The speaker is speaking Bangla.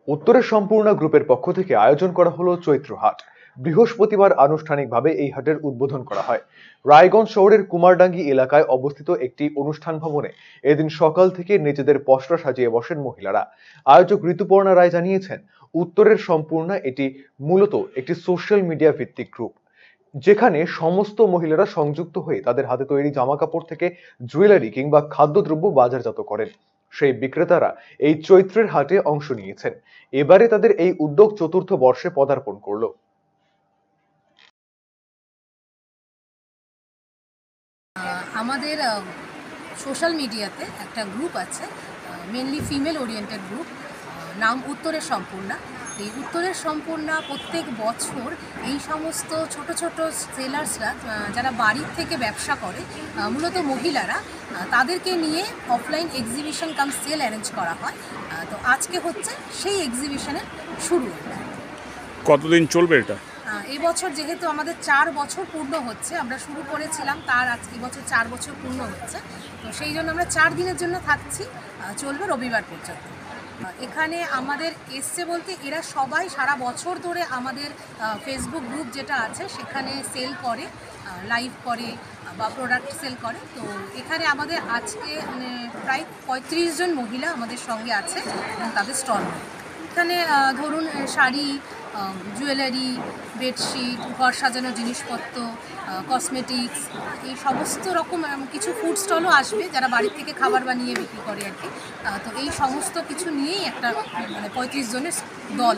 উত্তরের সম্পূর্ণ গ্রুপের পক্ষ থেকে আয়োজন করা হলো চৈত্র হাট। বৃহস্পতিবার আনুষ্ঠানিকভাবে এই হাটের উদ্বোধন করা হয়। রায়গঞ্জ শহরের কুমারডাঙ্গি এলাকায় অবস্থিত একটি অনুষ্ঠান ভবনে এদিন সকাল থেকে নিজেদের পসরা সাজিয়ে বসেন মহিলারা। আয়োজক ঋতুপর্ণা রায় জানিয়েছেন, উত্তরের সম্পূর্ণ এটি মূলত একটি সোশ্যাল মিডিয়া ভিত্তিক গ্রুপ, যেখানে সমস্ত মহিলারা সংযুক্ত হয়ে তাদের হাতে তৈরি জামাকাপড় থেকে জুয়েলারি কিংবা খাদ্যদ্রব্য বাজারজাত করেন। সেই বিক্রেতারা এই চৈত্রের হাটে অংশ নিয়েছেন। এবারে তাদের এই উদ্যোগ চতুর্থ বর্ষে পদার্পণ করলো। আমাদের সোশ্যাল মিডিয়াতে একটা গ্রুপ আছে, মেনলি ফিমেল ওরিয়েন্টেড গ্রুপ, নাম উত্তরের সম্পূর্ণা। এই উত্তরের সম্পূর্ণা প্রত্যেক বছর এই সমস্ত ছোট ছোট সেলার্সরা যারা বাড়ির থেকে ব্যবসা করে, মূলত মহিলারা, তাদেরকে নিয়ে offline exhibition cum sale arrange করা হয়। তো আজকে হচ্ছে সেই এক্সিবিশনের শুরু। কতদিন চলবে এটা? এবছর যেহেতু আমাদের 4 বছর পূর্ণ হচ্ছে, আমরা শুরু করেছিলাম, তার এবছর 4 বছর পূর্ণ হচ্ছে, তো সেই জন্য আমরা 4 দিনের জন্য থাকছি, চলবে রবিবার পর্যন্ত। এখানে আমাদের এসছে বলতে এরা সবাই সারা বছর ধরে আমাদের ফেসবুক গ্রুপ যেটা আছে সেখানে সেল করে, লাইভ করে বা প্রোডাক্ট সেল করে। তো এখানে আমাদের আজকে প্রায় 35 জন মহিলা আমাদের সঙ্গে আছে এবং তাদের স্টল। এখানে ধরুন শাড়ি, জুয়েলারি, বেডশিট, ঘর সাজানোর জিনিসপত্র, কসমেটিক্স, এই সমস্ত রকম কিছু ফুড স্টলও আসবে যারা বাড়ির থেকে খাবার বানিয়ে বিক্রি করে আর কি। তো এই সমস্ত কিছু নিয়েই একটা 35 জনের দল।